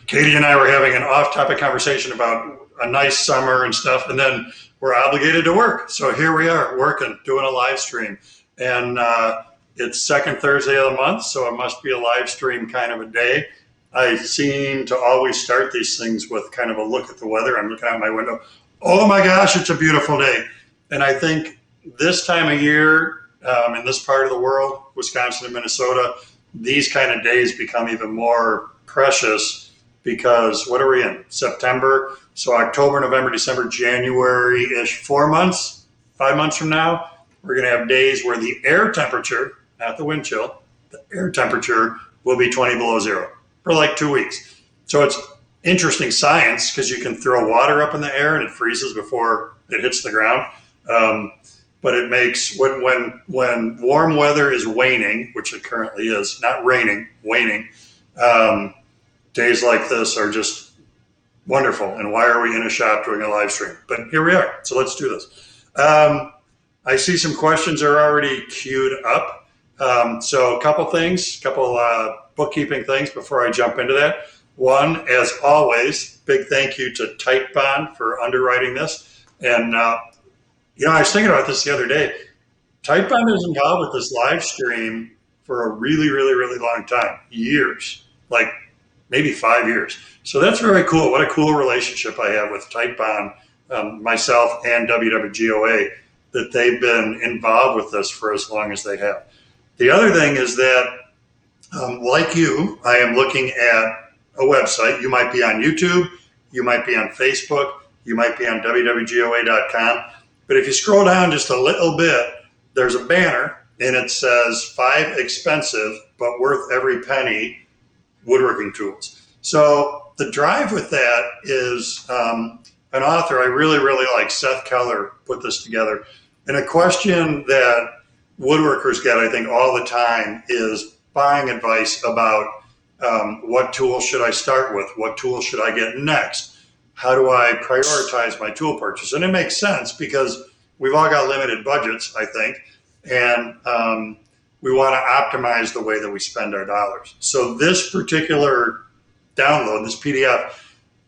Katie and I were having an off-topic conversation about a nice summer and stuff, and then we're obligated to work. So here we are working, doing a live stream. And it's second Thursday of the month, so it must be a live stream kind of a day. I seem to always start these things with kind of a look at the weather. I'm looking out my window. Oh my gosh, it's a beautiful day. And I think this time of year, in this part of the world, Wisconsin and Minnesota, these kind of days become even more precious because what are we in? September. So October, November, December, January-ish, 4 months, 5 months from now, we're going to have days where the air temperature, not the wind chill, the air temperature will be 20 below zero for like 2 weeks. So it's interesting science because you can throw water up in the air and it freezes before it hits the ground. But it makes, when warm weather is waning, which it currently is, not raining, waning, days like this are just wonderful. And why are we in a shop doing a live stream? But here we are. So let's do this. I see some questions are already queued up. So a couple things, bookkeeping things before I jump into that. One, as always, big thank you to Tight Bond for underwriting this. And, I was thinking about this the other day. Tight Bond is involved with this live stream for a really, really, really long time, years, like maybe 5 years. So that's very cool. What a cool relationship I have with Tight Bond, myself and WWGOA, that they've been involved with this for as long as they have. The other thing is that, like you, I am looking at a website. You might be on YouTube, you might be on Facebook, you might be on WWGOA.com. But if you scroll down just a little bit, there's a banner and it says 5 expensive but worth every penny woodworking tools. So the drive with that is an author I really, really like, Seth Keller, put this together. And a question that woodworkers get, I think, all the time is buying advice about what tool should I start with? What tool should I get next? How do I prioritize my tool purchase? And it makes sense because we've all got limited budgets, I think, and we want to optimize the way that we spend our dollars. So this particular download, this PDF,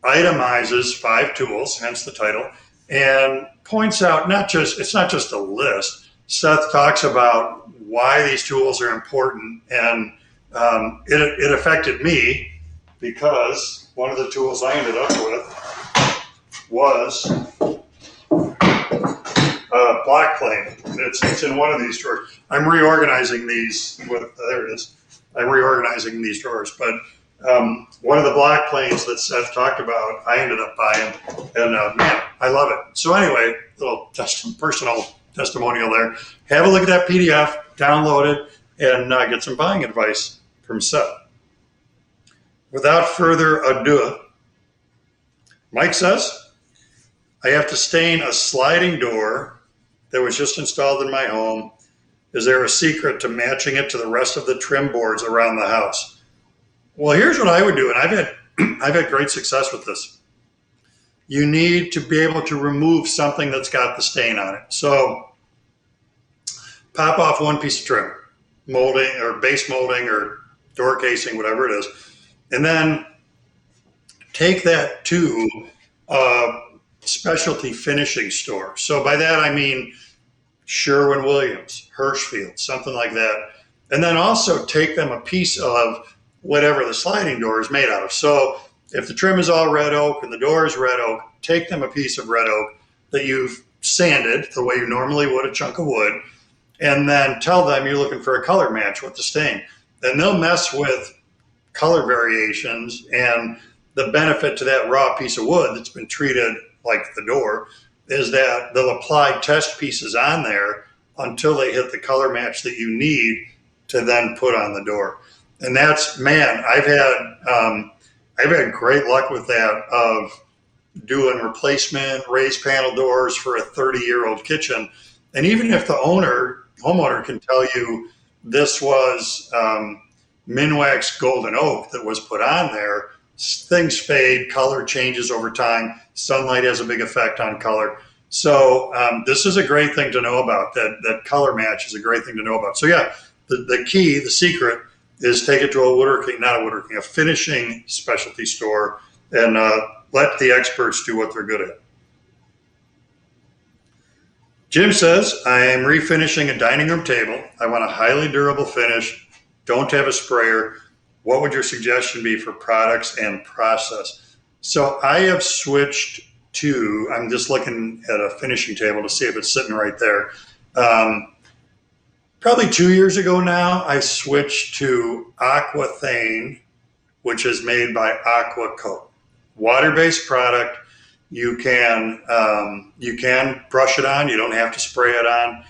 itemizes 5 tools, hence the title, and points out it's not just a list. Seth talks about why these tools are important, and it affected me because one of the tools I ended up with was block plane. It's in one of these drawers. I'm reorganizing these. There it is. I'm reorganizing these drawers. But one of the block planes that Seth talked about, I ended up buying, and man, I love it. So anyway, little personal testimonial there. Have a look at that PDF, download it, and get some buying advice from Seth. Without further ado, Mike says, I have to stain a sliding door that was just installed in my home. Is there a secret to matching it to the rest of the trim boards around the house? Well, here's what I would do, and I've had great success with this. You need to be able to remove something that's got the stain on it. So pop off one piece of trim, molding or base molding or door casing, whatever it is, and then take that to specialty finishing store. So by that, I mean Sherwin-Williams, Hirschfield, something like that. And then also take them a piece of whatever the sliding door is made out of. So if the trim is all red oak and the door is red oak, take them a piece of red oak that you've sanded the way you normally would a chunk of wood, and then tell them you're looking for a color match with the stain. Then they'll mess with color variations, and the benefit to that raw piece of wood that's been treated like the door is that they'll apply test pieces on there until they hit the color match that you need to then put on the door. And that's, man, I've had great luck with that, of doing replacement raised panel doors for a 30-year-old kitchen. And even if the homeowner can tell you this was Minwax golden oak that was put on there, things fade, color changes over time. Sunlight has a big effect on color. So this is a great thing to know about. That color match is a great thing to know about. So yeah, the key, the secret is take it to a finishing specialty store and let the experts do what they're good at. Jim says, I am refinishing a dining room table. I want a highly durable finish. Don't have a sprayer. What would your suggestion be for products and process? So I have switched to, I'm just looking at a finishing table to see if it's sitting right there. Probably 2 years ago now, I switched to Aquathane, which is made by Aquacoat. Water-based product. You can brush it on. You don't have to spray it on.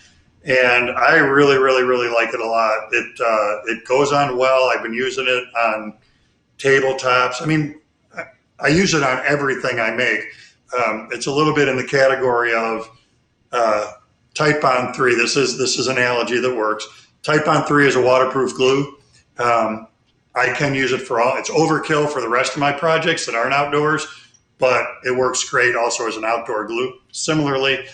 And I really, really, really like it a lot. It goes on well. I've been using it on tabletops. I mean, I use it on everything I make. It's a little bit in the category of Type-On 3. This is an analogy that works. Type-On 3 is a waterproof glue. I can use it for all. It's overkill for the rest of my projects that aren't outdoors, but it works great also as an outdoor glue. Similarly,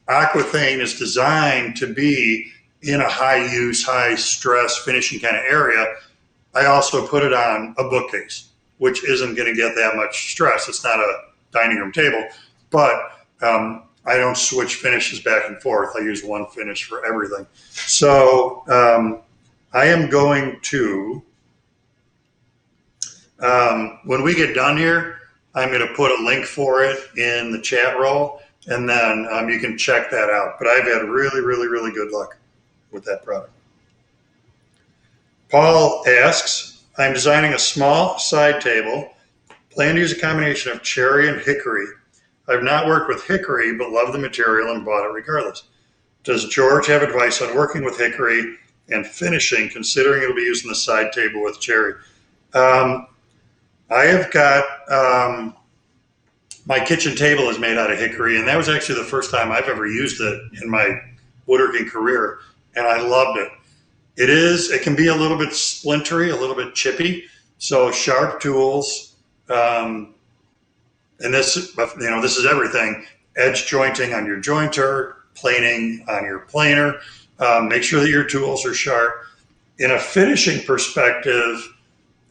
Aquathane is designed to be in a high use, high stress finishing kind of area. I also put it on a bookcase, which isn't going to get that much stress. It's not a dining room table, but I don't switch finishes back and forth. I use one finish for everything. So I am going to, when we get done here, I'm going to put a link for it in the chat roll, and then you can check that out. But I've had really, really, really good luck with that product. Paul asks, I'm designing a small side table. Plan to use a combination of cherry and hickory. I've not worked with hickory, but love the material and bought it regardless. Does George have advice on working with hickory and finishing, considering it'll be used in the side table with cherry? I have got, my kitchen table is made out of hickory, and that was actually the first time I've ever used it in my woodworking career, and I loved it. It can be a little bit splintery, a little bit chippy, so sharp tools, and this is everything. Edge jointing on your jointer, planing on your planer. Make sure that your tools are sharp. In a finishing perspective,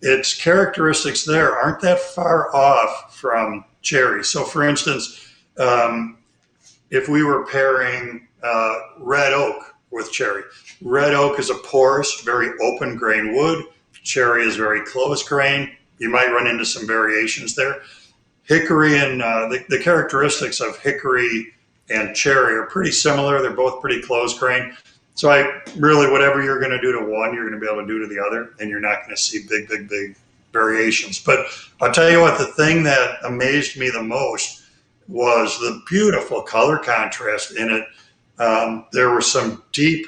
its characteristics there aren't that far off from cherry. So for instance, if we were pairing red oak with cherry, red oak is a porous, very open grain wood. Cherry is very close grain. You might run into some variations there. Hickory and the characteristics of hickory and cherry are pretty similar. They're both pretty close grain. So whatever you're going to do to one, you're going to be able to do to the other, and you're not going to see big, big, big variations. But I'll tell you what, the thing that amazed me the most was the beautiful color contrast in it. There were some deep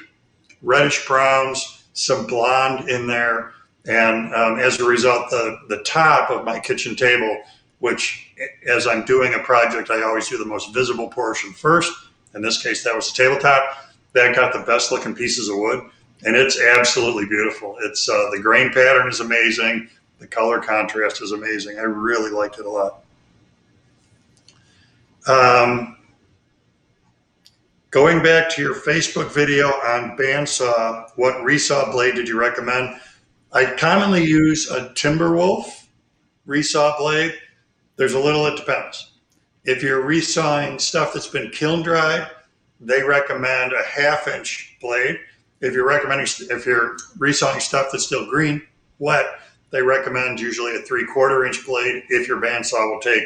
reddish browns, some blonde in there, and as a result, the top of my kitchen table, which as I'm doing a project, I always do the most visible portion first. In this case, that was the tabletop. That got the best looking pieces of wood, and it's absolutely beautiful. It's the grain pattern is amazing. The color contrast is amazing. I really liked it a lot. Going back to your Facebook video on bandsaw, what resaw blade did you recommend? I commonly use a Timberwolf resaw blade. There's a little, it depends. If you're resawing stuff that's been kiln dried, they recommend a 1/2-inch blade. If you're resawing stuff that's still green, wet, they recommend usually a 3/4-inch blade if your bandsaw will take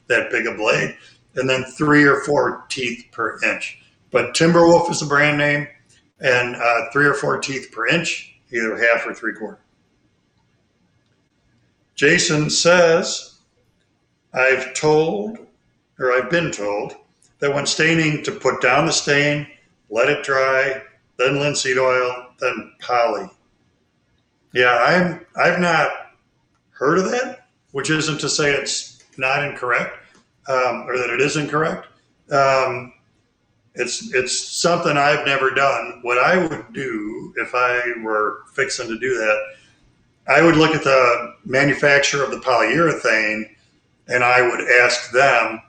that big a blade, and then 3 or 4 teeth per inch. But Timberwolf is the brand name, and 3 or 4 teeth per inch, either 1/2 or 3/4. Jason says, I've been told that when staining to put down the stain, let it dry, then linseed oil, then poly. Yeah, I've not heard of that, which isn't to say it's not incorrect, or that it is incorrect. It's something I've never done. What I would do if I were fixing to do that, I would look at the manufacturer of the polyurethane, and I would ask them,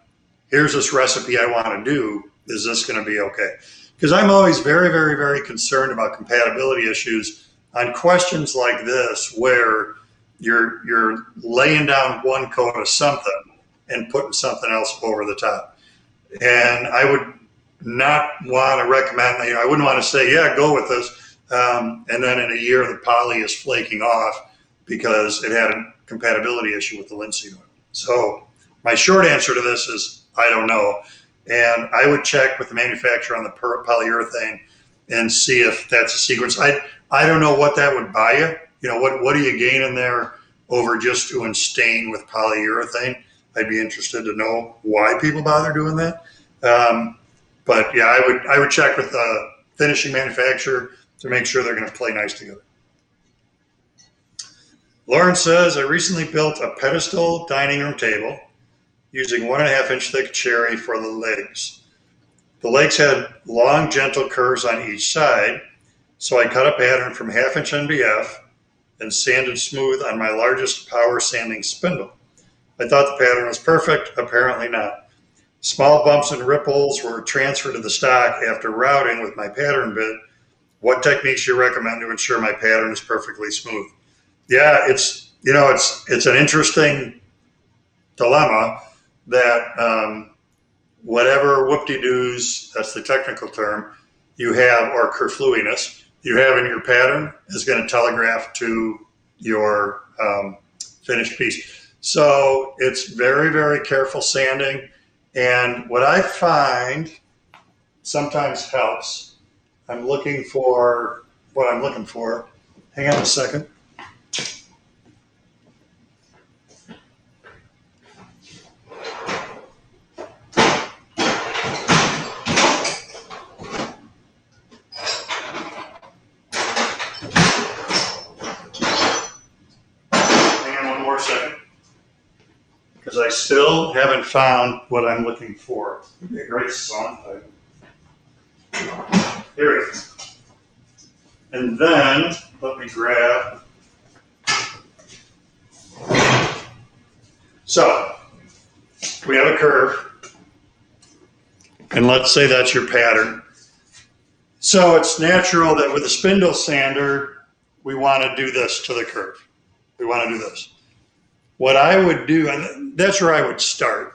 here's this recipe I want to do. Is this going to be okay? Because I'm always very, very, very concerned about compatibility issues on questions like this where you're laying down one coat of something and putting something else over the top. And I would not want to recommend, I wouldn't want to say, yeah, go with this. And then in a year, the poly is flaking off because it had a compatibility issue with the linseed oil. So my short answer to this is I don't know. And I would check with the manufacturer on the polyurethane and see if that's a sequence. I don't know what that would buy you. What do you gain in there over just doing stain with polyurethane? I'd be interested to know why people bother doing that. But yeah, I would check with the finishing manufacturer to make sure they're going to play nice together. Lauren says, I recently built a pedestal dining room table using 1.5 inch thick cherry for the legs. The legs had long, gentle curves on each side, so I cut a pattern from 1/2 inch NBF and sanded smooth on my largest power sanding spindle. I thought the pattern was perfect, apparently not. Small bumps and ripples were transferred to the stock after routing with my pattern bit. What techniques you recommend to ensure my pattern is perfectly smooth? Yeah, it's an interesting dilemma that whatever whoop-de-doos, that's the technical term, you have, or kerfluiness, you have in your pattern is going to telegraph to your finished piece. So it's very, very careful sanding. And what I find sometimes helps, I'm looking for what I'm looking for. Hang on a second. Because I still haven't found what I'm looking for. It'd be a great song title. Here it is. And then let me grab. So we have a curve. And let's say that's your pattern. So it's natural that with a spindle sander, we want to do this to the curve. We want to do this. What I would do, and that's where I would start,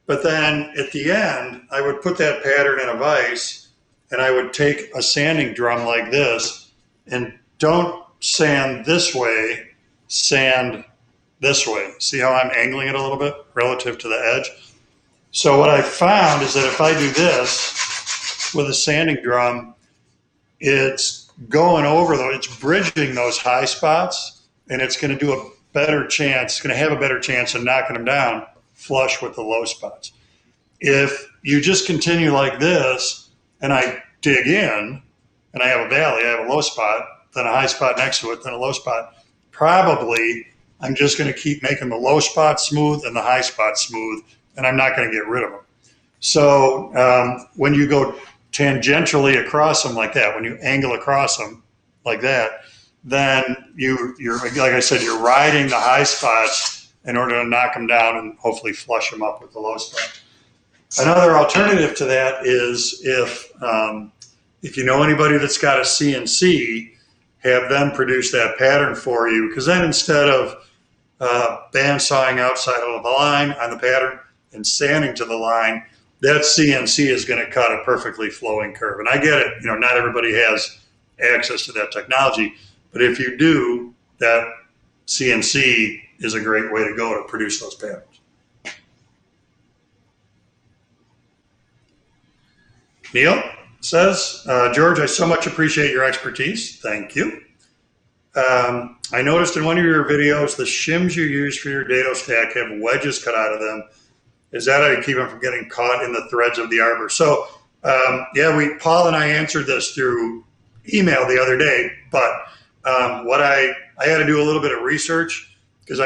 but then at the end, I would put that pattern in a vise and I would take a sanding drum like this and don't sand this way, sand this way. See how I'm angling it a little bit relative to the edge? So what I found is that if I do this with a sanding drum, it's going over those, it's bridging those high spots, and it's going to do a better chance, it's going to have a better chance of knocking them down flush with the low spots. If you just continue like this and I dig in and I have a valley, I have a low spot, then a high spot next to it, then a low spot, probably I'm just going to keep making the low spot smooth and the high spot smooth, and I'm not going to get rid of them. So when you go tangentially across them like that, when you angle across them like that, then you're, like I said, you're riding the high spots in order to knock them down and hopefully flush them up with the low spot. Another alternative to that is if you know anybody that's got a CNC, have them produce that pattern for you, because then instead of bandsawing outside of the line on the pattern and sanding to the line, that CNC is going to cut a perfectly flowing curve. And I get it, not everybody has access to that technology. But if you do, that CNC is a great way to go to produce those patterns. Neil says, George, I so much appreciate your expertise. Thank you. I noticed in one of your videos, the shims you use for your dado stack have wedges cut out of them. Is that how you keep them from getting caught in the threads of the arbor? So, yeah, Paul and I answered this through email the other day, but what I had to do a little bit of research because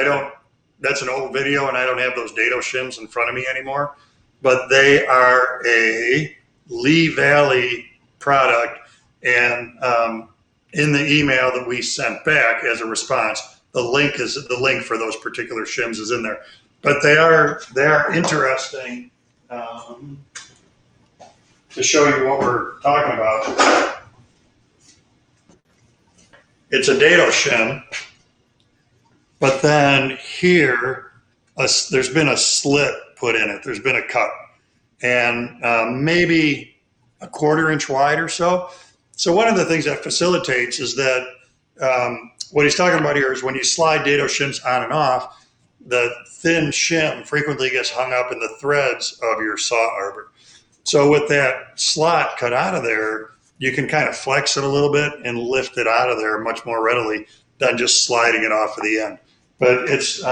that's an old video and I don't have those dado shims in front of me anymore, but they are a Lee Valley product. And in the email that we sent back as a response, the link for those particular shims is in there, but they are interesting to show you what we're talking about. it's a Dado shim, but then here, there's been a slit put in it. There's been a cut, and maybe a 1/4 inch wide or so. So one of the things that facilitates is that what he's talking about here is when you slide Dado shims on and off, the thin shim frequently gets hung up in the threads of your saw arbor. So with that slot cut out of there, you can kind of flex it a little bit and lift it out of there much more readily than just sliding it off of the end. But it's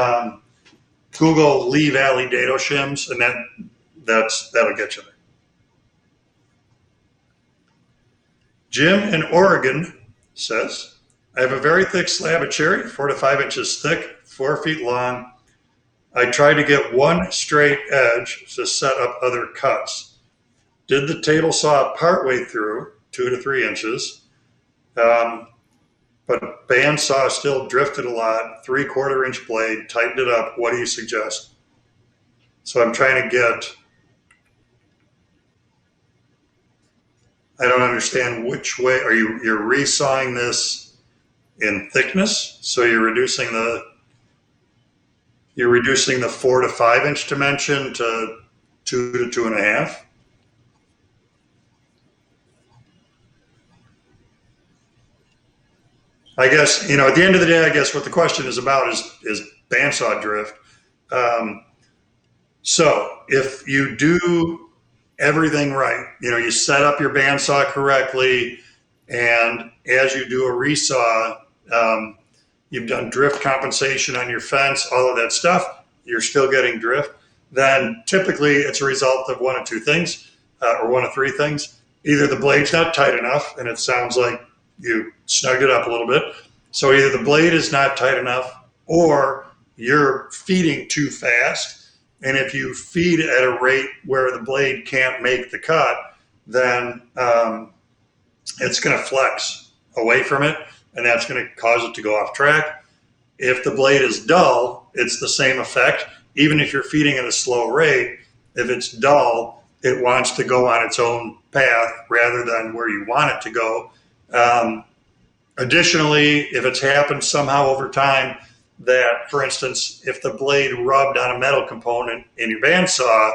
Google Lee Valley Dado shims, and that'll get you there. Jim in Oregon says, I have a very thick slab of cherry, 4 to 5 inches thick, 4 feet long. I tried to get one straight edge to set up other cuts. Did the table saw partway through, 2 to 3 inches, but bandsaw still drifted a lot, 3/4 inch blade, tightened it up. What do you suggest? So I'm trying to get, I don't understand which way, you're resawing this in thickness, so you're reducing the 4 to 5 inch dimension to 2 to 2.5. I guess, at the end of the day, I guess what the question is about is bandsaw drift. So if you do everything right, you set up your bandsaw correctly, and as you do a resaw, you've done drift compensation on your fence, all of that stuff, you're still getting drift, then typically it's a result of one of two things, or one of three things. Either the blade's not tight enough, and it sounds like you snugged it up a little bit. So either the blade is not tight enough, or you're feeding too fast. And if you feed at a rate where the blade can't make the cut, then it's going to flex away from it, and that's going to cause it to go off track. If the blade is dull, it's the same effect. Even if you're feeding at a slow rate, if it's dull, it wants to go on its own path rather than where you want it to go. Additionally, if it's happened somehow over time that, for instance, if the blade rubbed on a metal component in your bandsaw,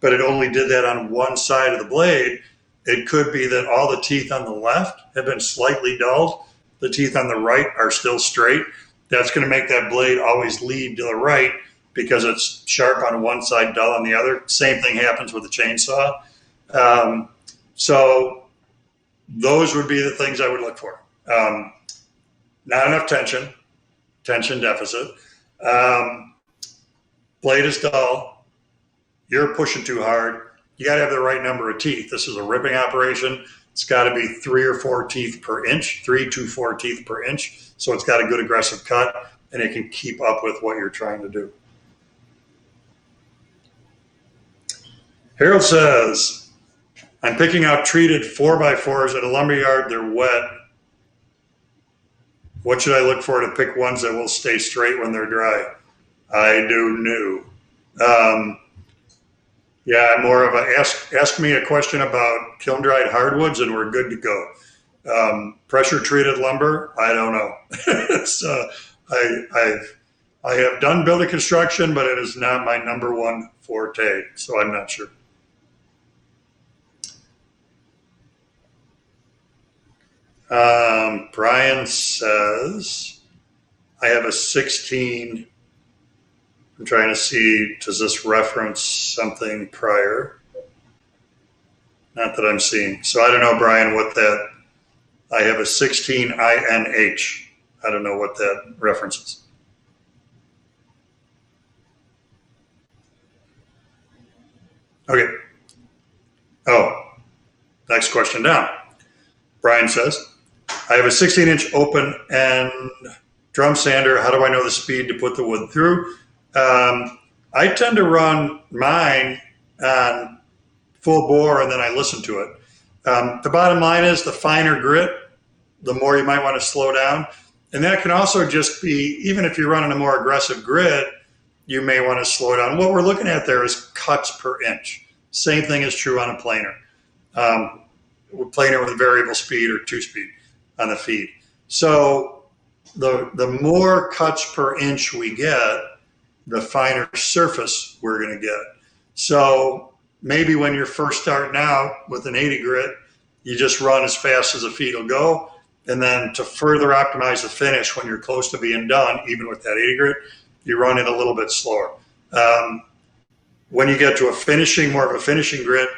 but it only did that on one side of the blade, it could be that all the teeth on the left have been slightly dulled. The teeth on the right are still straight. That's going to make that blade always lead to the right because it's sharp on one side, dull on the other. Same thing happens with a chainsaw. So those would be the things I would look for. Not enough tension deficit. Blade is dull. You're pushing too hard. You got to have the right number of teeth. This is a ripping operation. It's got to be 3 or 4 teeth per inch, 3 to 4 teeth per inch. So it's got a good aggressive cut, and it can keep up with what you're trying to do. Harold says, I'm picking out treated 4x4s at a lumberyard. They're wet. What should I look for to pick ones that will stay straight when they're dry? I don't know. Yeah, more of a ask me a question about kiln dried hardwoods and we're good to go. Pressure treated lumber, I don't know. So I have done building construction, but it is not my number one forte, so I'm not sure. Brian says, I have a 16. I'm trying to see, does this reference something prior? Not that I'm seeing. So I don't know, Brian, what that, I have a 16 INH. I don't know what that references. Okay. Oh, next question down. Brian says, I have a 16-inch open end drum sander. How do I know the speed to put the wood through? I tend to run mine on full bore and then I listen to it. The bottom line is the finer grit, the more you might want to slow down. And that can also just be, even if you're running a more aggressive grit, you may want to slow down. What we're looking at there is cuts per inch. Same thing is true on a planer. Planer with variable speed or 2-speed on the feed. So the more cuts per inch we get, the finer surface we're going to get. So maybe when you're first starting out with an 80 grit, you just run as fast as the feet will go. And then to further optimize the finish when you're close to being done, even with that 80 grit, you run it a little bit slower. When you get to more of a finishing grit,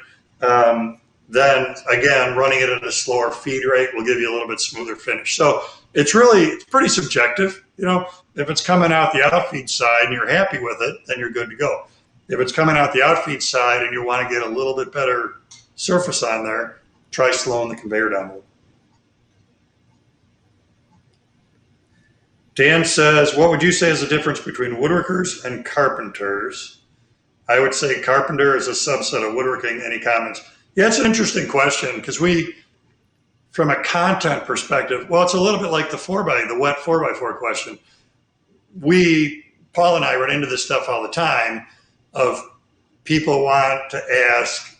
then again, running it at a slower feed rate will give you a little bit smoother finish. So it's pretty subjective. If it's coming out the outfeed side and you're happy with it, then you're good to go. If it's coming out the outfeed side and you want to get a little bit better surface on there, try slowing the conveyor down a little. Dan says, what would you say is the difference between woodworkers and carpenters? I would say carpenter is a subset of woodworking. Any comments? Yeah, it's an interesting question because from a content perspective, well, it's a little bit like the wet 4x4 question. Paul and I run into this stuff all the time of people want to ask,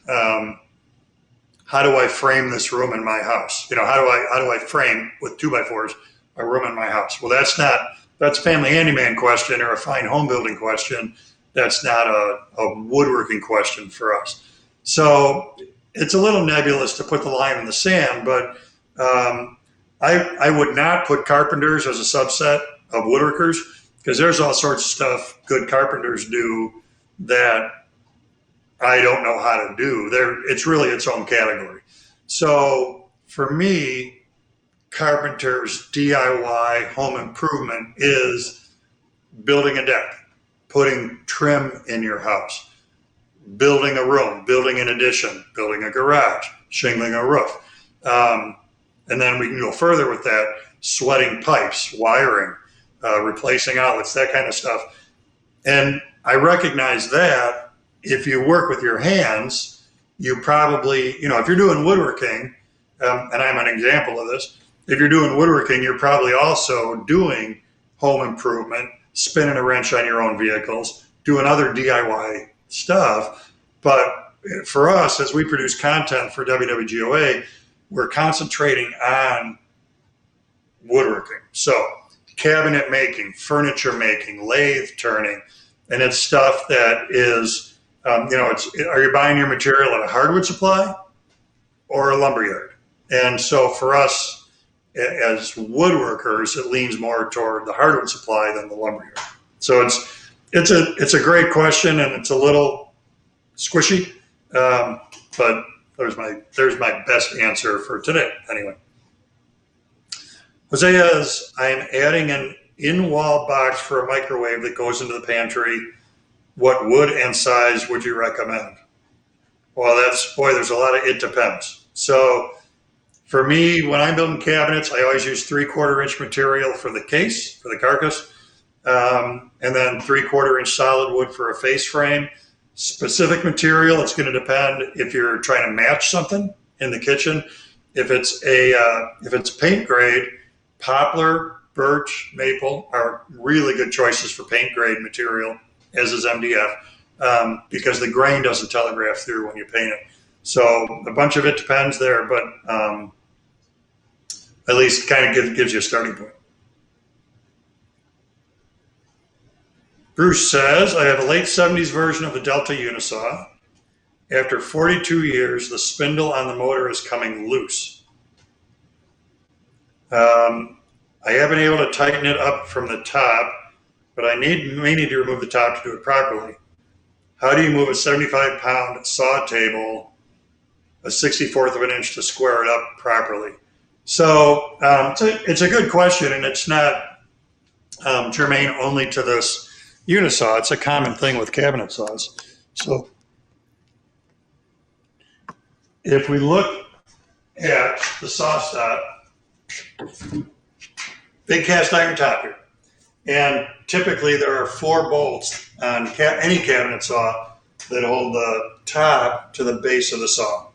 how do I frame this room in my house? How do I frame with 2x4s a room in my house? Well, that's a family handyman question or a fine home building question. That's not a woodworking question for us. So it's a little nebulous to put the line in the sand, but I would not put carpenters as a subset of woodworkers because there's all sorts of stuff good carpenters do that I don't know how to do. It's really its own category. So for me, carpenter's DIY home improvement is building a deck, putting trim in your house, building a room, building an addition, building a garage, shingling a roof. And then we can go further with that, sweating pipes, wiring, replacing outlets, that kind of stuff. And I recognize that if you work with your hands, you probably, if you're doing woodworking, and I'm an example of this, if you're doing woodworking, you're probably also doing home improvement, spinning a wrench on your own vehicles, doing other DIY stuff. But for us, as we produce content for WWGOA, we're concentrating on woodworking. So cabinet making, furniture making, lathe turning, and it's stuff that is, are you buying your material at a hardwood supply or a lumberyard? And so for us, as woodworkers, it leans more toward the hardwood supply than the lumberyard. So it's a great question and it's a little squishy, but there's my best answer for today. Anyway, Jose says, I'm adding an in-wall box for a microwave that goes into the pantry. What wood and size would you recommend? Well, there's a lot of it depends. So for me, when I'm building cabinets, I always use 3/4 inch material for the case, for the carcass, and then 3/4 inch solid wood for a face frame. Specific material, it's going to depend if you're trying to match something in the kitchen. If it's paint grade, poplar, birch, maple are really good choices for paint grade material, as is MDF, because the grain doesn't telegraph through when you paint it. So a bunch of it depends there, but at least kind of gives you a starting point. Bruce says, I have a late 70s version of the Delta Unisaw. After 42 years, the spindle on the motor is coming loose. I haven't been able to tighten it up from the top, but I may need to remove the top to do it properly. How do you move a 75-pound saw table, a 64th of an inch to square it up properly? So it's a good question, and it's not germane only to this Unisaw. It's a common thing with cabinet saws. So if we look at the saw stop, big cast iron top here. And typically there are 4 bolts on any cabinet saw that hold the top to the base of the saw.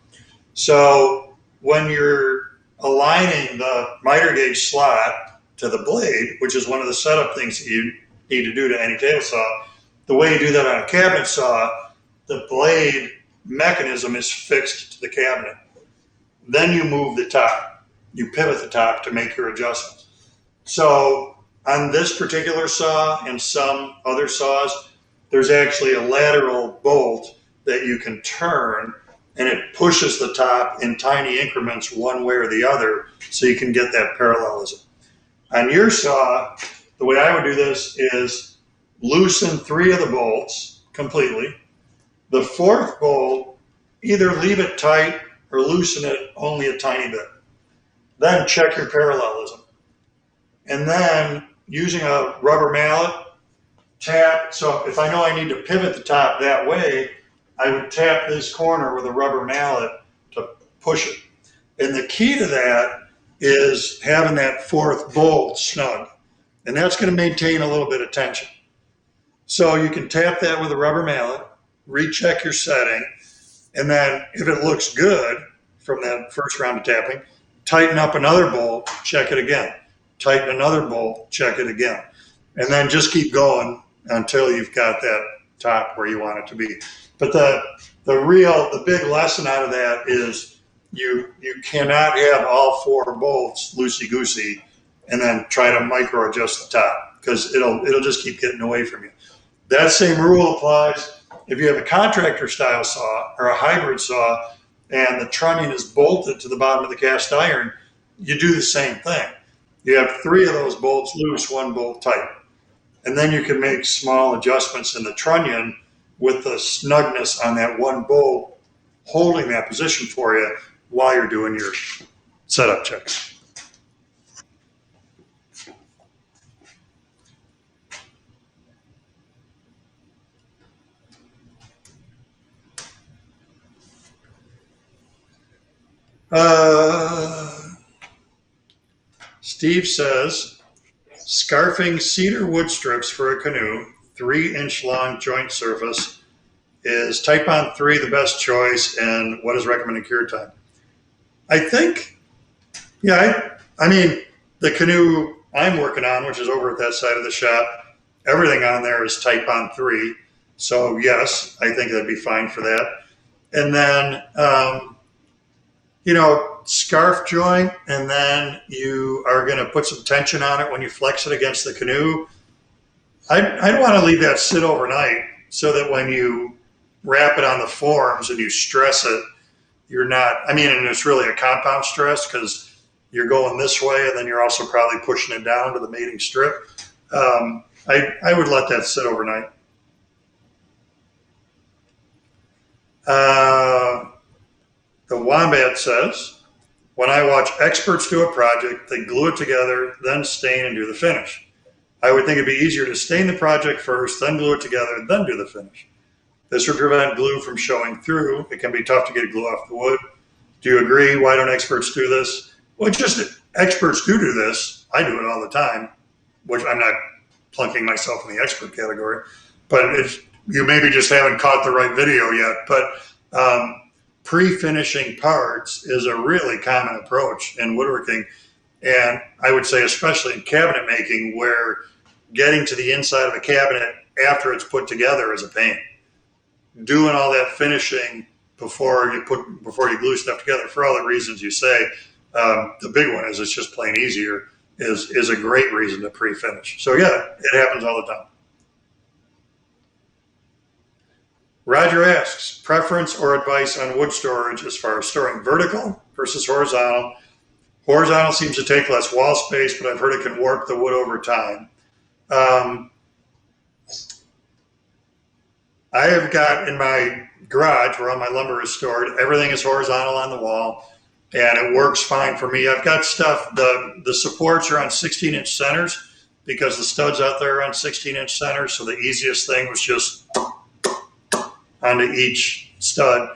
So when you're aligning the miter gauge slot to the blade, which is one of the setup things that you need to do to any table saw, the way you do that on a cabinet saw, the blade mechanism is fixed to the cabinet. Then you move the top. You pivot the top to make your adjustments. So on this particular saw and some other saws, there's actually a lateral bolt that you can turn, and it pushes the top in tiny increments one way or the other, so you can get that parallelism. On your saw, the way I would do this is loosen 3 of the bolts completely. The 4th bolt, either leave it tight or loosen it only a tiny bit. Then check your parallelism. And then using a rubber mallet, tap. So if I know I need to pivot the top that way, I would tap this corner with a rubber mallet to push it. And the key to that is having that 4th bolt snug. And that's going to maintain a little bit of tension. So you can tap that with a rubber mallet, recheck your setting, and then if it looks good from that first round of tapping, tighten up another bolt, check it again. Tighten another bolt, check it again. And then just keep going until you've got that top where you want it to be. But the big lesson out of that is you cannot have all 4 bolts loosey-goosey and then try to micro adjust the top, because it'll just keep getting away from you. That same rule applies if you have a contractor style saw or a hybrid saw and the trunnion is bolted to the bottom of the cast iron. You do the same thing. You have 3 of those bolts loose, 1 bolt tight. And then you can make small adjustments in the trunnion with the snugness on that 1 bolt holding that position for you while you're doing your setup checks. Steve says, scarfing cedar wood strips for a canoe, 3-inch long joint surface, is Type-On 3 the best choice, and what is recommended cure time? I think, I mean, the canoe I'm working on, which is over at that side of the shop, everything on there is Type-On 3. So yes, I think that'd be fine for that. And then, scarf joint, and then you are going to put some tension on it when you flex it against the canoe. I'd want to leave that sit overnight so that when you wrap it on the forms and you stress it, you're not, and it's really a compound stress because you're going this way and then you're also probably pushing it down to the mating strip. I would let that sit overnight. The Wombat says, when I watch experts do a project, they glue it together, then stain and do the finish. I would think it'd be easier to stain the project first, then glue it together, then do the finish. This would prevent glue from showing through. It can be tough to get glue off the wood. Do you agree? Why don't experts do this? Well, just experts do this. I do it all the time, which I'm not plunking myself in the expert category. But you maybe just haven't caught the right video yet. But pre-finishing parts is a really common approach in woodworking. And I would say especially in cabinet making, where getting to the inside of a cabinet after it's put together is a pain. Doing all that finishing before you glue stuff together, for all the reasons you say, the big one is it's just plain easier, is a great reason to pre-finish. So yeah, it happens all the time. Roger asks, preference or advice on wood storage as far as storing vertical versus horizontal. Horizontal seems to take less wall space, but I've heard it can warp the wood over time. I have got in my garage where all my lumber is stored, everything is horizontal on the wall, and it works fine for me. I've got stuff, the supports are on 16-inch centers because the studs out there are on 16-inch centers, so the easiest thing was just onto each stud.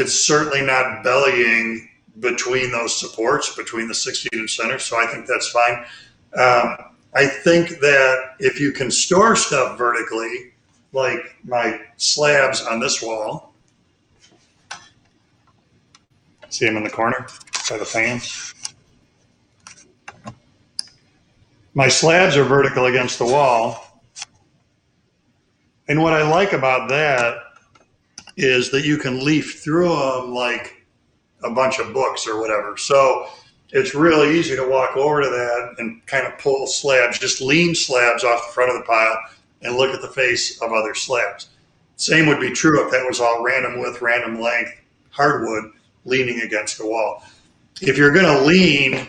It's certainly not bellying between those supports, between the 16-inch centers, so I think that's fine. I think that if you can store stuff vertically, like my slabs on this wall, see them in the corner by the fan? My slabs are vertical against the wall. And what I like about that is that you can leaf through them like a bunch of books or whatever. So it's really easy to walk over to that and kind of pull slabs, just lean slabs off the front of the pile and look at the face of other slabs. Same would be true if that was all random width, random length hardwood leaning against the wall. If you're going to lean,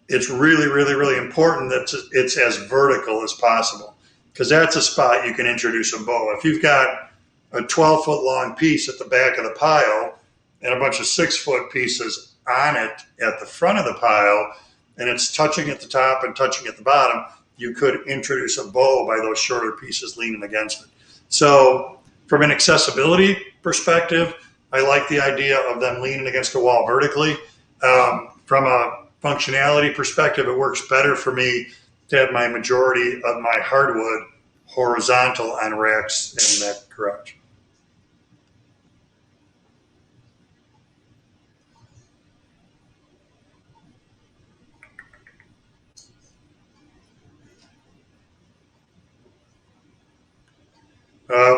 it's really, really, really important that it's as vertical as possible, because that's a spot you can introduce a bow. If you've got a 12-foot long piece at the back of the pile and a bunch of 6-foot pieces on it at the front of the pile, and it's touching at the top and touching at the bottom, you could introduce a bow by those shorter pieces leaning against it. So from an accessibility perspective, I like the idea of them leaning against the wall vertically. From a functionality perspective, it works better for me to have my majority of my hardwood horizontal on racks in that garage.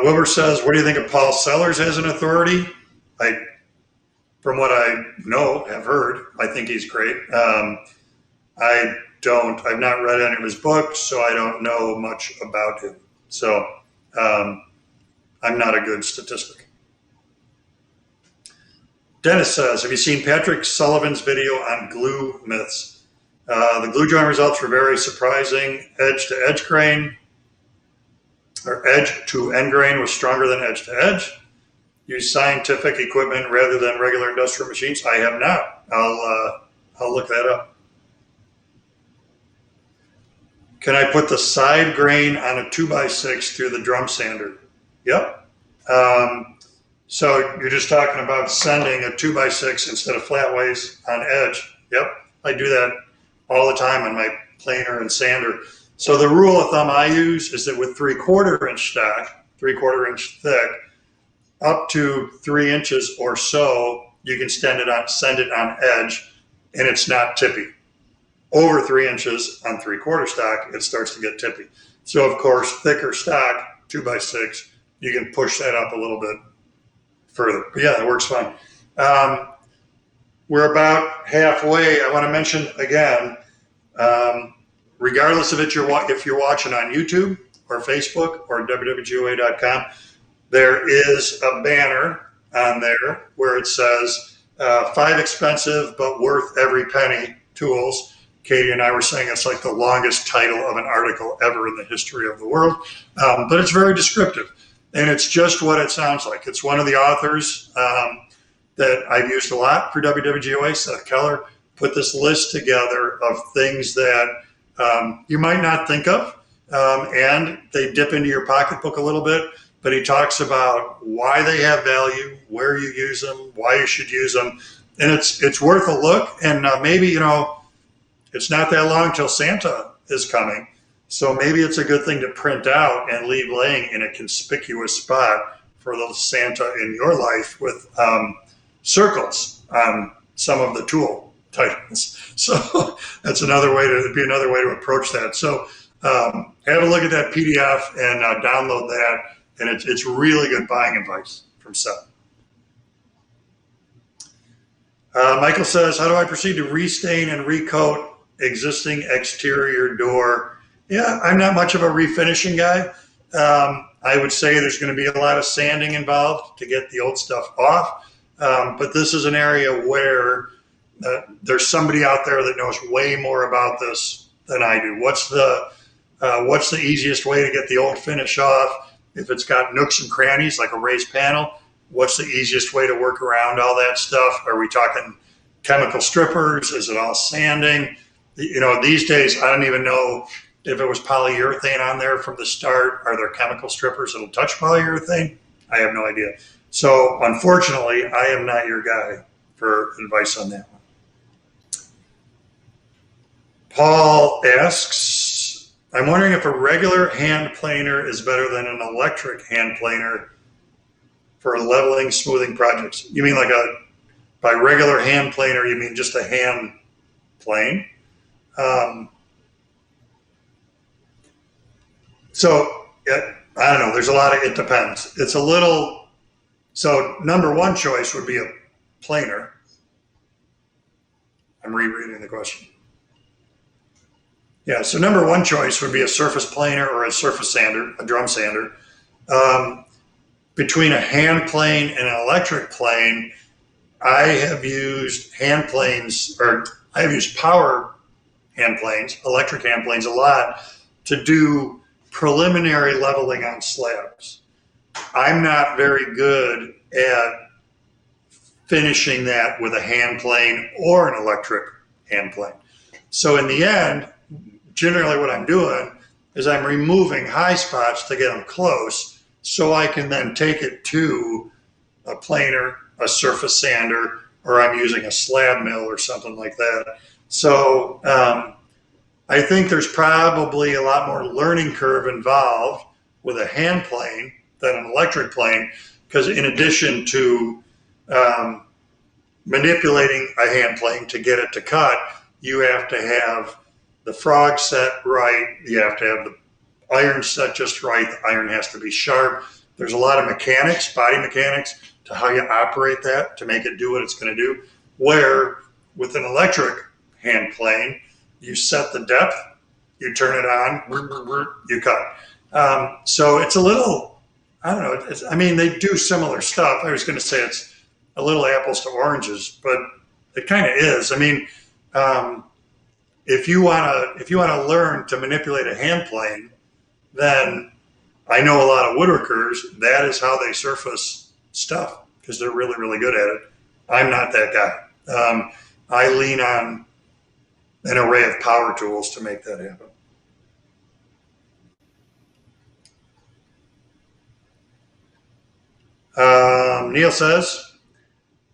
Wilbur says, what do you think of Paul Sellers as an authority? From what I know, have heard, I think he's great. I've not read any of his books, so I don't know much about him. So I'm not a good statistic. Dennis says, have you seen Patrick Sullivan's video on glue myths? The glue joint results were very surprising. Edge to edge grain, or edge to end grain was stronger than edge to edge. Use scientific equipment rather than regular industrial machines. I have not. I'll look that up. Can I put the side grain on a 2x6 through the drum sander? Yep. So you're just talking about sending a 2x6 instead of flatways on edge. Yep. I do that all the time on my planer and sander. So the rule of thumb I use is that with 3/4 inch stock, 3/4 inch thick, up to 3 inches or so, you can send it on edge, and it's not tippy. Over 3 inches on 3/4 stock, it starts to get tippy. So of course, thicker stock, 2x6, you can push that up a little bit further. But yeah, it works fine. We're about halfway. I want to mention again, regardless of if you're watching on YouTube or Facebook or WWGOA.com, there is a banner on there where it says 5 expensive but worth every penny tools. Katie and I were saying it's like the longest title of an article ever in the history of the world, but it's very descriptive, and it's just what it sounds like. It's one of the authors that I've used a lot for WWGOA, Seth Keller, put this list together of things that you might not think of, and they dip into your pocketbook a little bit, but he talks about why they have value, where you use them, why you should use them, and it's worth a look. And maybe, it's not that long till Santa is coming, so maybe it's a good thing to print out and leave laying in a conspicuous spot for the Santa in your life with circles on some of the tool titles. So that's another way to approach that. So have a look at that PDF and download that, and it's really good buying advice from Seth. Michael says, how do I proceed to restain and recoat existing exterior door? Yeah, I'm not much of a refinishing guy. I would say there's going to be a lot of sanding involved to get the old stuff off. But this is an area where there's somebody out there that knows way more about this than I do. What's the easiest way to get the old finish off? If it's got nooks and crannies like a raised panel, what's the easiest way to work around all that stuff? Are we talking chemical strippers? Is it all sanding? These days, I don't even know if it was polyurethane on there from the start. Are there chemical strippers that'll touch polyurethane? I have no idea. So unfortunately, I am not your guy for advice on that one. Paul asks, I'm wondering if a regular hand planer is better than an electric hand planer for leveling, smoothing projects. You mean by regular hand planer, you mean just a hand plane? I don't know. There's a lot of, it depends. It's a little, so number one choice would be a planer. I'm rereading the question. Yeah, so number one choice would be a surface planer or a surface sander, a drum sander. Between a hand plane and an electric plane, I have used hand planes, or I have used power hand planes, electric hand planes a lot to do preliminary leveling on slabs. I'm not very good at finishing that with a hand plane or an electric hand plane. So in the end, generally what I'm doing is I'm removing high spots to get them close so I can then take it to a planer, a surface sander, or I'm using a slab mill or something like that. So I think there's probably a lot more learning curve involved with a hand plane than an electric plane, because in addition to manipulating a hand plane to get it to cut, you have to have the frog set right, you have to have the iron set just right, the iron has to be sharp. There's a lot of mechanics, body mechanics, to how you operate that to make it do what it's going to do. Where with an electric hand plane, you set the depth, you turn it on, you cut. So it's a little, I don't know, I mean, they do similar stuff. I was going to say it's a little apples to oranges, but it kind of is. I mean, if you want to learn to manipulate a hand plane, then I know a lot of woodworkers, that is how they surface stuff, because they're really, really good at it. I'm not that guy. I lean on an array of power tools to make that happen. Neil says,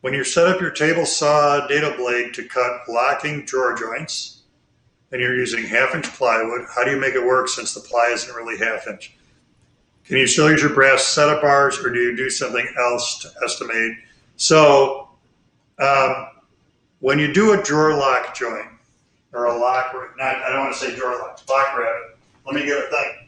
when you set up your table saw dado blade to cut locking drawer joints and you're using 1/2-inch plywood, how do you make it work since the ply isn't really 1/2 inch? Can you still use your brass setup bars, or do you do something else to estimate? So when you do a drawer lock joint, or a lock, I don't want to say drawer lock rabbit. Let me get a thing.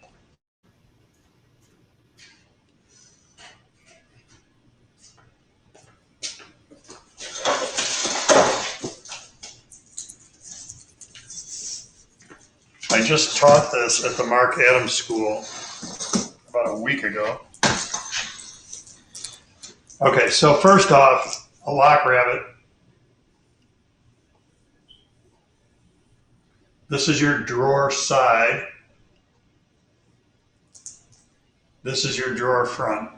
I just taught this at the Mark Adams School about a week ago. Okay, so first off, a lock rabbit. This is your drawer side. This is your drawer front.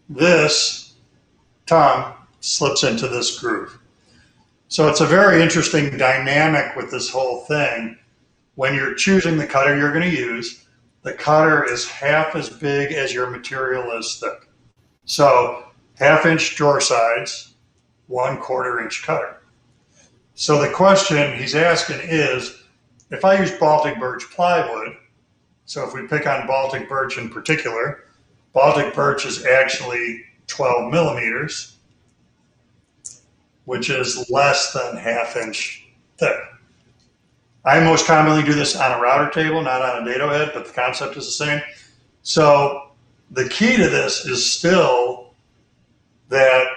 This tongue slips into this groove. So it's a very interesting dynamic with this whole thing. When you're choosing the cutter you're going to use, the cutter is half as big as your material is thick. So 1/2-inch drawer sides, 1/4-inch cutter. So the question he's asking is, if I use Baltic birch plywood, so if we pick on Baltic birch in particular, Baltic birch is actually 12 millimeters, which is less than 1/2 inch thick. I most commonly do this on a router table, not on a dado head, but the concept is the same. So the key to this is still that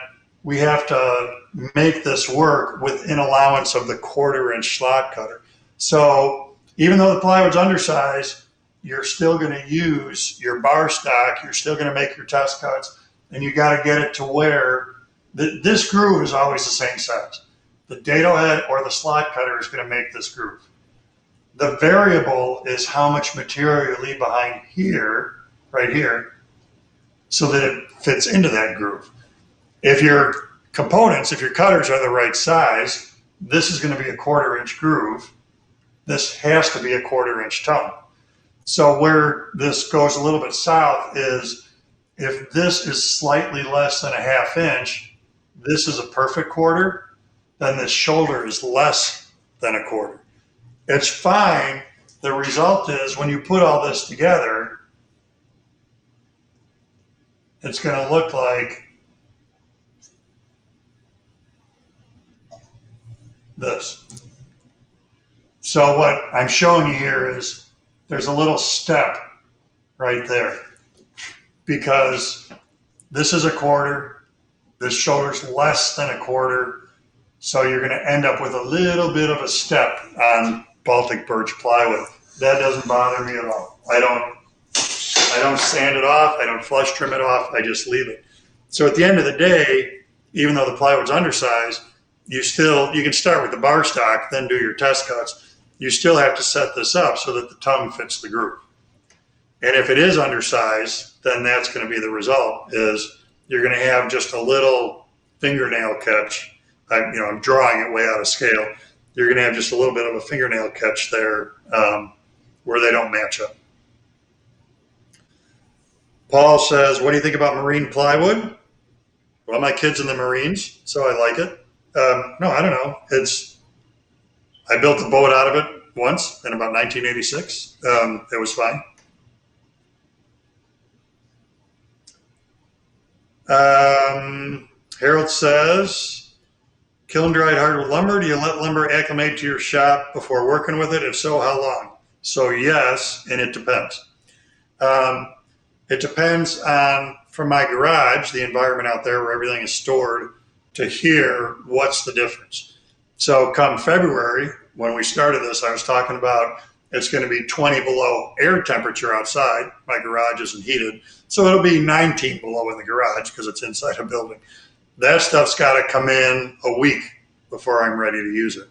we have to make this work within allowance of the 1/4-inch slot cutter. So even though the plywood's undersized, you're still going to use your bar stock, you're still going to make your test cuts, and you got to get it to where this groove is always the same size. The dado head or the slot cutter is going to make this groove. The variable is how much material you leave behind here, right here, so that it fits into that groove. If your components, if your cutters are the right size, this is going to be a 1/4-inch groove. This has to be a 1/4-inch tongue. So where this goes a little bit south is if this is slightly less than a 1/2 inch, this is a perfect 1/4, then this shoulder is less than a 1/4. It's fine. The result is when you put all this together, it's going to look like this. So what I'm showing you here is there's a little step right there. because this is a quarter, this shoulder's less than a quarter, so you're going to end up with a little bit of a step on Baltic birch plywood. That doesn't bother me at all. I don't sand it off, I don't flush trim it off, I just leave it. So at the end of the day, even though the plywood's undersized, you can start with the bar stock, then do your test cuts. You still have to set this up so that the tongue fits the groove. And if it is undersized, then that's going to be the result, is you're going to have just a little fingernail catch. I'm drawing it way out of scale. You're going to have just a little bit of a fingernail catch there where they don't match up. Paul says, what do you think about marine plywood? Well, my kid's in the Marines, so I like it. No, I don't know. I built a boat out of it once in about 1986. It was fine. Harold says, kiln dried hardwood lumber. Do you let lumber acclimate to your shop before working with it? If so, how long? So yes, and it depends. It depends on, from my garage, the environment out there where everything is stored, to here, what's the difference? So come February, when we started this, I was talking about it's going to be 20 below air temperature outside. My garage isn't heated. So it'll be 19 below in the garage because it's inside a building. That stuff's got to come in a week before I'm ready to use it.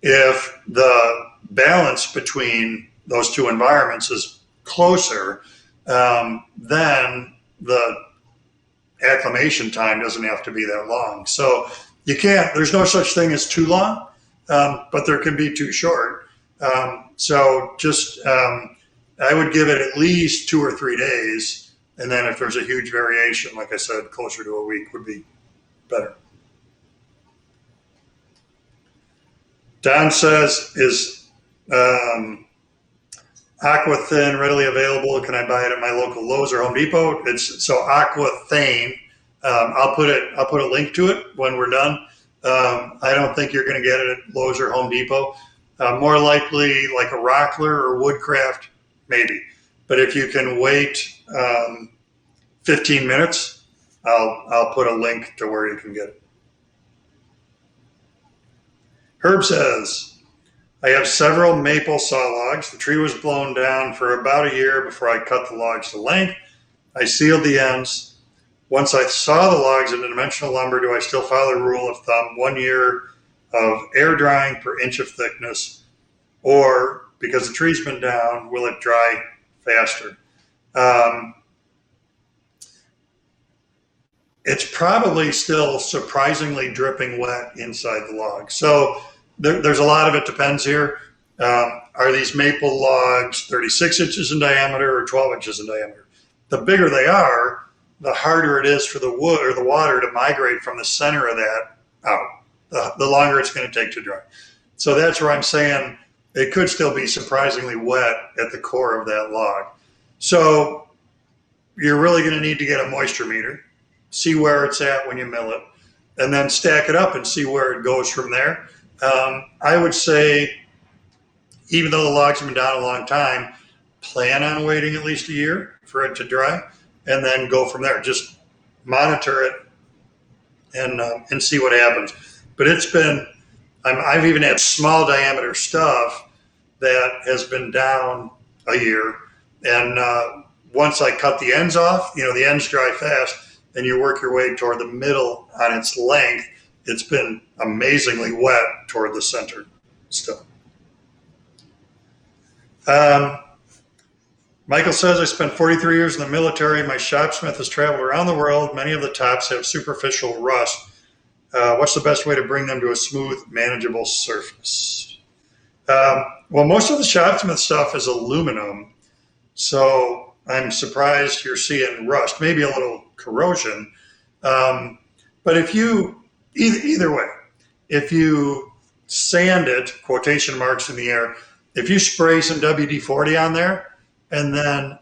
If the balance between those two environments is closer, then the acclimation time doesn't have to be that long. So there's no such thing as too long, but there can be too short. I would give it at least 2 or 3 days. And then if there's a huge variation, like I said, closer to a week would be better. Don says, is Aquathin readily available? Can I buy it at my local Lowe's or Home Depot? So Aquathin. I'll put a link to it when we're done. I don't think you're going to get it at Lowe's or Home Depot. More likely like a Rockler or Woodcraft, maybe. But if you can wait 15 minutes, I'll put a link to where you can get it. Herb says, I have several maple saw logs. The tree was blown down for about a year before I cut the logs to length. I sealed the ends. Once I saw the logs in dimensional lumber, do I still follow the rule of thumb, 1 year of air drying per inch of thickness? Or, because the tree's been down, will it dry faster? It's probably still surprisingly dripping wet inside the log. So there's a lot of it depends here. Are these maple logs 36 inches in diameter or 12 inches in diameter? The bigger they are, the harder it is for the wood or the water to migrate from the center of that out. The longer it's going to take to dry. So that's where I'm saying it could still be surprisingly wet at the core of that log. So you're really going to need to get a moisture meter, see where it's at when you mill it, and then stack it up and see where it goes from there. I would say, even though the logs have been down a long time, plan on waiting at least a year for it to dry, and then go from there. Just monitor it and see what happens. But I've even had small diameter stuff that has been down a year, and once I cut the ends off, the ends dry fast, and you work your way toward the middle on its length, it's been amazingly wet toward the center still. Michael says, I spent 43 years in the military. My shopsmith has traveled around the world. Many of the tops have superficial rust. What's the best way to bring them to a smooth, manageable surface? Well, most of the shopsmith stuff is aluminum, so I'm surprised you're seeing rust, maybe a little corrosion. But if you, either way, if you sand it, quotation marks in the air, if you spray some WD-40 on there and then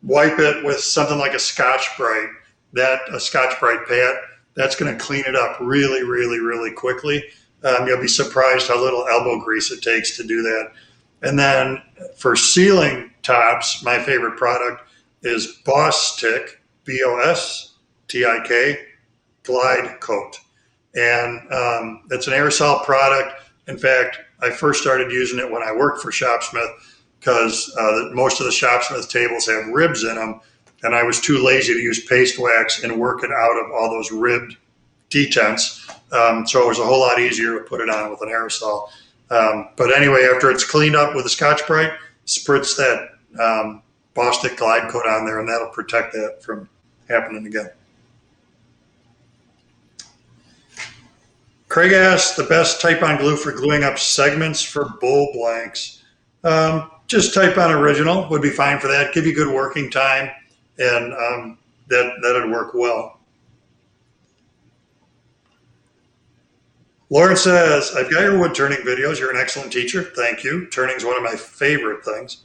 wipe it with something like a Scotch-Brite, a Scotch-Brite pad, that's going to clean it up really, really, really quickly. You'll be surprised how little elbow grease it takes to do that. And then for sealing tops, my favorite product is Bostik, Bostik Glide Coat. And it's an aerosol product. In fact, I first started using it when I worked for Shopsmith because most of the Shopsmith tables have ribs in them, and I was too lazy to use paste wax and work it out of all those ribbed detents. So it was a whole lot easier to put it on with an aerosol. But anyway, after it's cleaned up with a Scotch-Brite, spritz that Bostik Glide Coat on there, and that'll protect that from happening again. Craig asks, the best type-on glue for gluing up segments for bowl blanks. Just type-on original would be fine for that. Give you good working time, and that'd work well. Lauren says, I've got your wood turning videos. You're an excellent teacher. Thank you. Turning is one of my favorite things.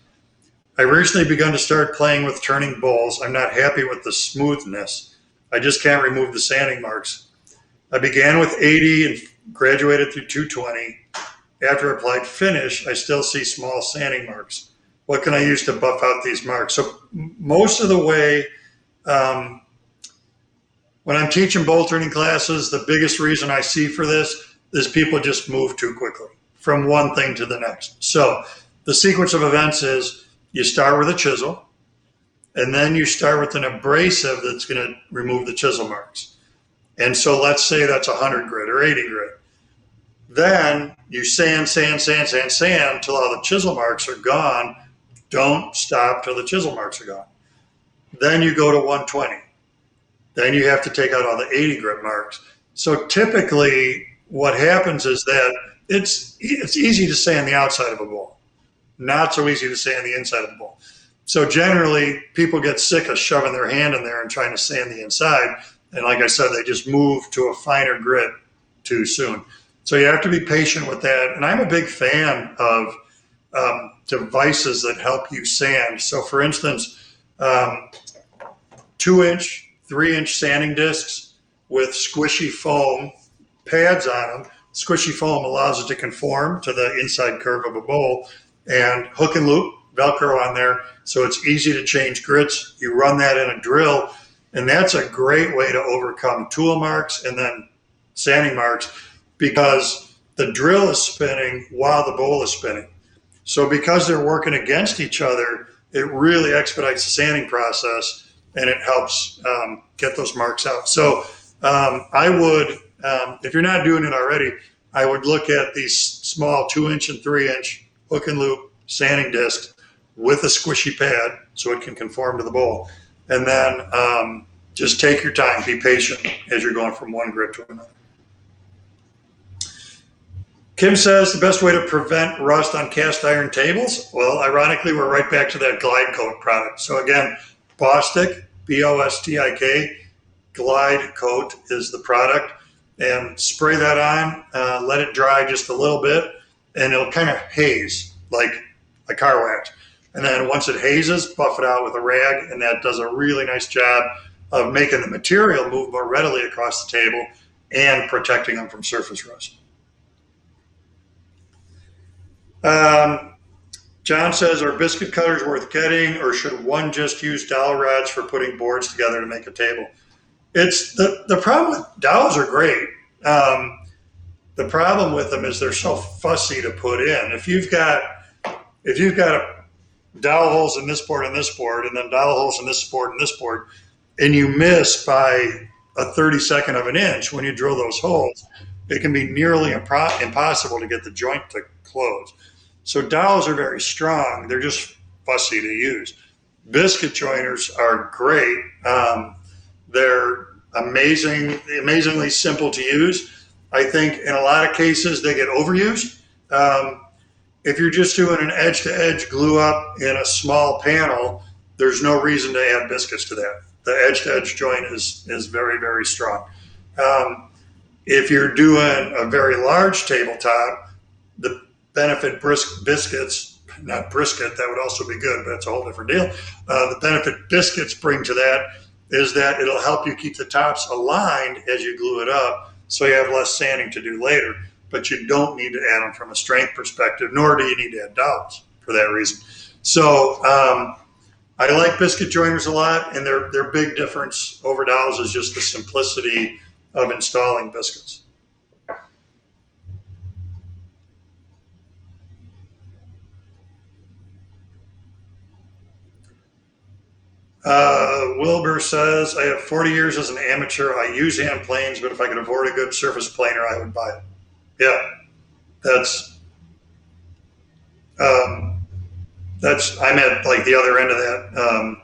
I recently begun to start playing with turning bowls. I'm not happy with the smoothness. I just can't remove the sanding marks. I began with 80 and graduated through 220. After I applied finish, I still see small sanding marks. What can I use to buff out these marks? So most of the way, when I'm teaching bowl turning classes, the biggest reason I see for this is people just move too quickly from one thing to the next. So the sequence of events is you start with a chisel, and then you start with an abrasive that's going to remove the chisel marks. And so let's say that's 100 grit or 80 grit. Then you sand till all the chisel marks are gone. Don't stop till the chisel marks are gone. Then you go to 120. Then you have to take out all the 80 grit marks. So typically what happens is that it's easy to sand the outside of a bowl, not so easy to sand the inside of the bowl. So generally people get sick of shoving their hand in there and trying to sand the inside. And like I said, they just move to a finer grit too soon. So you have to be patient with that. And I'm a big fan of devices that help you sand. So for instance, 2-inch, 3-inch sanding discs with squishy foam pads on them. Squishy foam allows it to conform to the inside curve of a bowl, and hook and loop, Velcro on there. So it's easy to change grits. You run that in a drill, and that's a great way to overcome tool marks and then sanding marks, because the drill is spinning while the bowl is spinning. So because they're working against each other, it really expedites the sanding process, and it helps get those marks out. So I would, if you're not doing it already, I would look at these small 2-inch and 3-inch hook and loop sanding discs with a squishy pad so it can conform to the bowl. And then just take your time, be patient as you're going from one grit to another. Kim says the best way to prevent rust on cast iron tables. Well, ironically, we're right back to that Glide Coat product. So again, Bostik, Bostik, Glide Coat is the product, and spray that on, let it dry just a little bit, and it'll kind of haze like a car wax. And then once it hazes, buff it out with a rag, and that does a really nice job of making the material move more readily across the table and protecting them from surface rust. John says, are biscuit cutters worth getting, or should one just use dowel rods for putting boards together to make a table? It's the problem with dowels are great. The problem with them is they're so fussy to put in. If you've got a dowel holes in this board and this board, and then dowel holes in this board and this board, and you miss by a 32nd of an inch when you drill those holes, it can be nearly impossible to get the joint to close. So dowels are very strong. They're just fussy to use. Biscuit joiners are great. They're amazingly simple to use. I think in a lot of cases they get overused. If you're just doing an edge-to-edge glue up in a small panel, there's no reason to add biscuits to that. The edge-to-edge joint is very, very strong. If you're doing a very large tabletop, the benefit biscuits, not brisket, that would also be good, but that's a whole different deal. The benefit biscuits bring to that is that it'll help you keep the tops aligned as you glue it up, so you have less sanding to do later. But you don't need to add them from a strength perspective, nor do you need to add dowels for that reason. So I like biscuit joiners a lot, and their big difference over dowels is just the simplicity of installing biscuits. Wilbur says, I have 40 years as an amateur. I use hand planes, but if I could afford a good surface planer, I would buy it. Yeah, um, I'm at like the other end of that.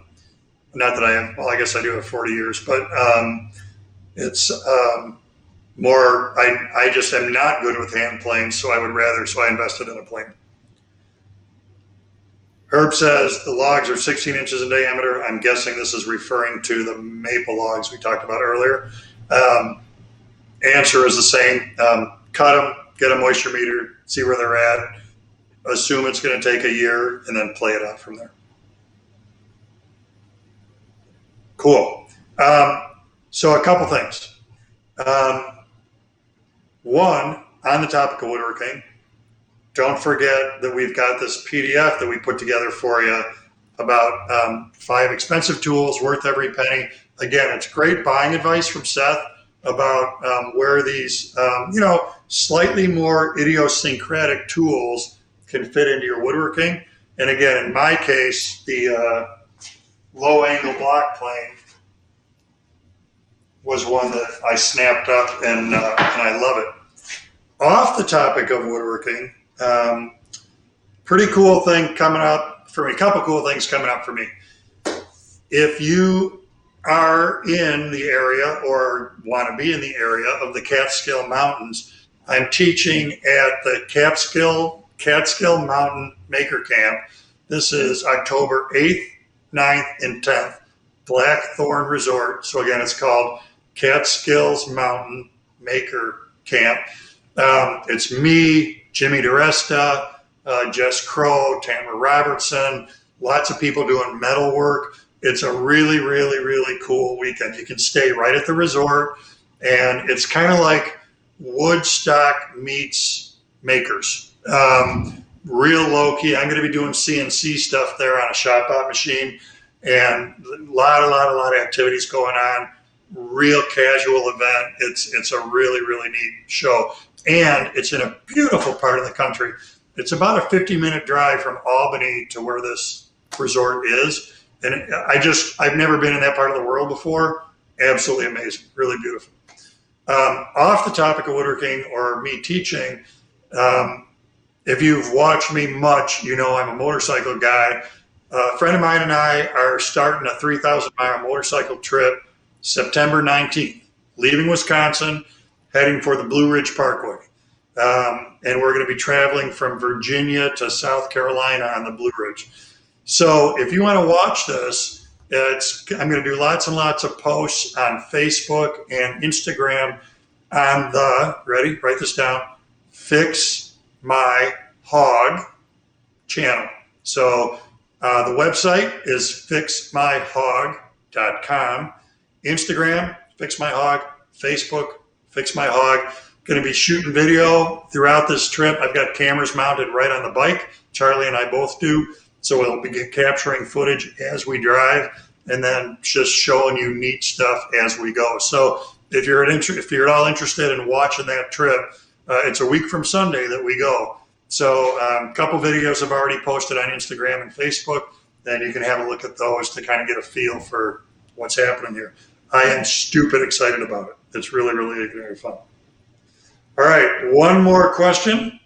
Not that I have, well, I guess I do have 40 years, but it's more, I just am not good with hand planes, so I invested in a plane. Herb says the logs are 16 inches in diameter. I'm guessing this is referring to the maple logs we talked about earlier. Answer is the same. Cut them, get a moisture meter, see where they're at, assume it's going to take a year, and then play it out from there. Cool. So a couple things. One, on the topic of woodworking, don't forget that we've got this PDF that we put together for you about 5 expensive tools worth every penny. Again, it's great buying advice from Seth about where these, slightly more idiosyncratic tools can fit into your woodworking. And again, in my case, the low angle block plane was one that I snapped up and I love it. Off the topic of woodworking, pretty cool thing coming up for me. A couple cool things coming up for me. If you are in the area or want to be in the area of the Catskill Mountains, I'm teaching at the Catskill Mountain Maker Camp. This is October 8th, 9th, and 10th, Blackthorn Resort. So again, it's called Catskills Mountain Maker Camp. It's me, Jimmy DeResta, Jess Crow, Tamara Robertson, lots of people doing metal work. It's a really, really, really cool weekend. You can stay right at the resort, and it's kind of like Woodstock meets Makers. Real low key. I'm going to be doing CNC stuff there on a shop-out machine, and a lot of activities going on. Real casual event. It's a really, really neat show. And it's in a beautiful part of the country. It's about a 50-minute drive from Albany to where this resort is. And I've never been in that part of the world before. Absolutely amazing. Really beautiful. Off the topic of woodworking or me teaching, if you've watched me much, you know I'm a motorcycle guy. A friend of mine and I are starting a 3,000-mile motorcycle trip September 19th, leaving Wisconsin, heading for the Blue Ridge Parkway. And we're going to be traveling from Virginia to South Carolina on the Blue Ridge. So if you want to watch this, I'm going to do lots and lots of posts on Facebook and Instagram on the, ready, write this down, Fix My Hog channel. So the website is fixmyhog.com. Instagram, Fix My Hog. Facebook, Fix My Hog. Going to be shooting video throughout this trip. I've got cameras mounted right on the bike. Charlie and I both do. So we'll be capturing footage as we drive and then just showing you neat stuff as we go. So if you're at all interested in watching that trip, it's a week from Sunday that we go. So a couple videos I've already posted on Instagram and Facebook. Then you can have a look at those to kind of get a feel for what's happening here. I am stupid excited about it. It's really, really very fun. All right, one more question.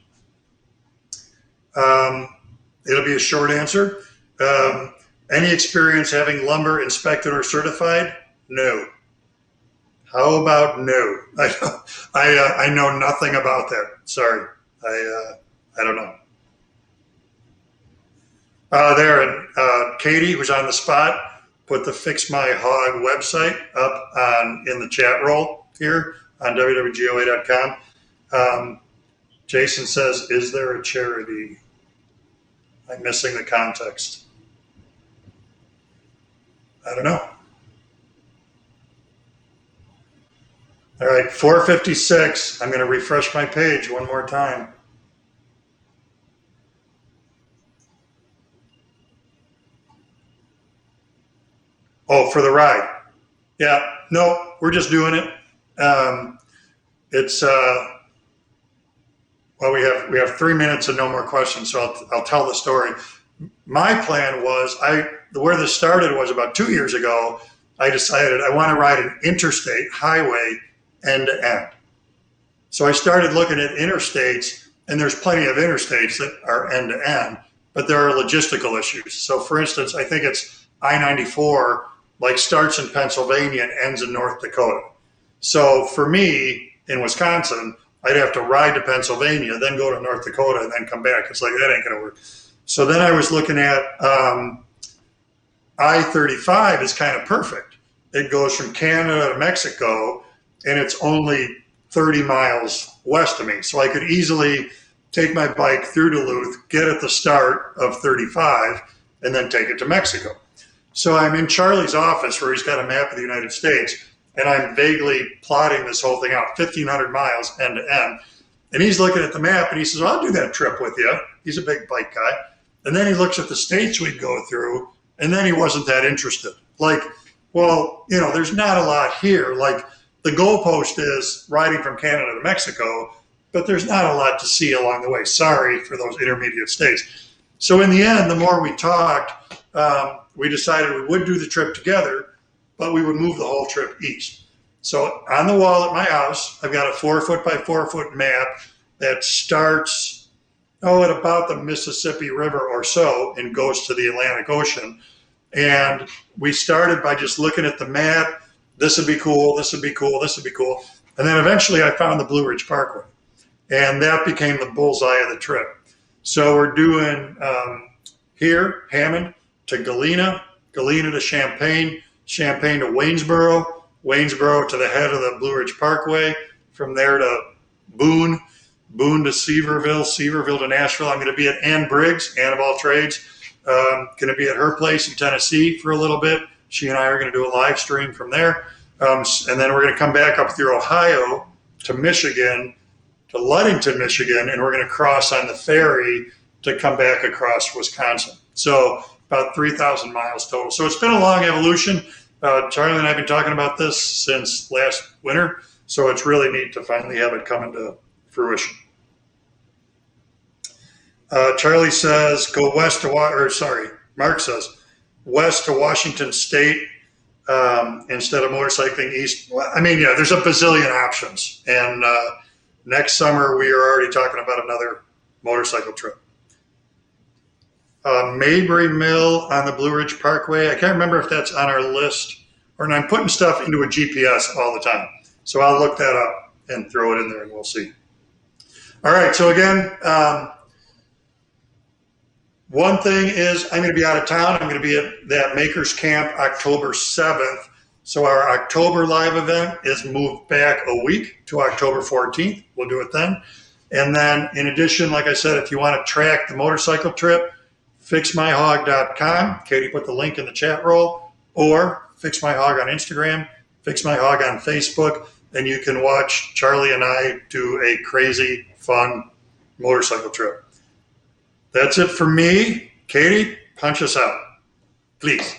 It'll be a short answer. Any experience having lumber inspected or certified? No. How about no? I know nothing about that. Sorry, I don't know. Katie, who's on the spot, put the Fix My Hog website up in the chat roll here on WWGOA.com. Jason says, is there a charity? I'm missing the context. I don't know. All right, 456. I'm going to refresh my page one more time. Oh, for the ride. Yeah, no, we're just doing it. It's well, we have 3 minutes and no more questions, so I'll tell the story. My plan was where this started was about 2 years ago. I decided I want to ride an interstate highway end to end. So I started looking at interstates, and there's plenty of interstates that are end to end, but there are logistical issues. So for instance, I think it's I-94, like starts in Pennsylvania and ends in North Dakota. So for me in Wisconsin, I'd have to ride to Pennsylvania, then go to North Dakota, and then come back. It's like, that ain't gonna work. So then I was looking at I-35 is kind of perfect. It goes from Canada to Mexico, and it's only 30 miles west of me. So I could easily take my bike through Duluth, get at the start of 35, and then take it to Mexico. So I'm in Charlie's office where he's got a map of the United States, and I'm vaguely plotting this whole thing out, 1,500 miles end to end. And he's looking at the map, and he says, I'll do that trip with you. He's a big bike guy. And then he looks at the states we'd go through, and then he wasn't that interested. Like, well, you know, there's not a lot here. Like, the goalpost is riding from Canada to Mexico, but there's not a lot to see along the way. Sorry for those intermediate states. So in the end, the more we talked, we decided we would do the trip together, but we would move the whole trip east. So on the wall at my house, I've got a 4-foot by 4-foot map that starts, at about the Mississippi River or so and goes to the Atlantic Ocean. And we started by just looking at the map. This would be cool, this would be cool, this would be cool. And then eventually I found the Blue Ridge Parkway. And that became the bullseye of the trip. So we're doing here, Hammond to Galena, Galena to Champaign, Champaign to Waynesboro, Waynesboro to the head of the Blue Ridge Parkway, from there to Boone, Boone to Seaverville, Seaverville to Nashville. I'm going to be at Ann Briggs, Ann of all trades. Going to be at her place in Tennessee for a little bit. She and I are going to do a live stream from there. And then we're going to come back up through Ohio to Michigan, to Ludington, Michigan, and we're going to cross on the ferry to come back across Wisconsin. So about 3,000 miles total. So it's been a long evolution. Charlie and I have been talking about this since last winter. So it's really neat to finally have it come into fruition. Charlie says, go west to, Mark says, west to Washington State instead of motorcycling east. Well, I mean, yeah, there's a bazillion options. And next summer, we are already talking about another motorcycle trip. Maybury Mill on the Blue Ridge Parkway. I can't remember if that's on our list, and I'm putting stuff into a GPS all the time. So I'll look that up and throw it in there and we'll see. All right, so again, one thing is I'm going to be out of town. I'm going to be at that Makers Camp October 7th. So our October live event is moved back a week to October 14th. We'll do it then. And then in addition, like I said, if you want to track the motorcycle trip, fixmyhog.com. Katie put the link in the chat roll, or Fix My Hog on Instagram, Fix My Hog on Facebook, and you can watch Charlie and I do a crazy, fun motorcycle trip. That's it for me. Katie, punch us out, please.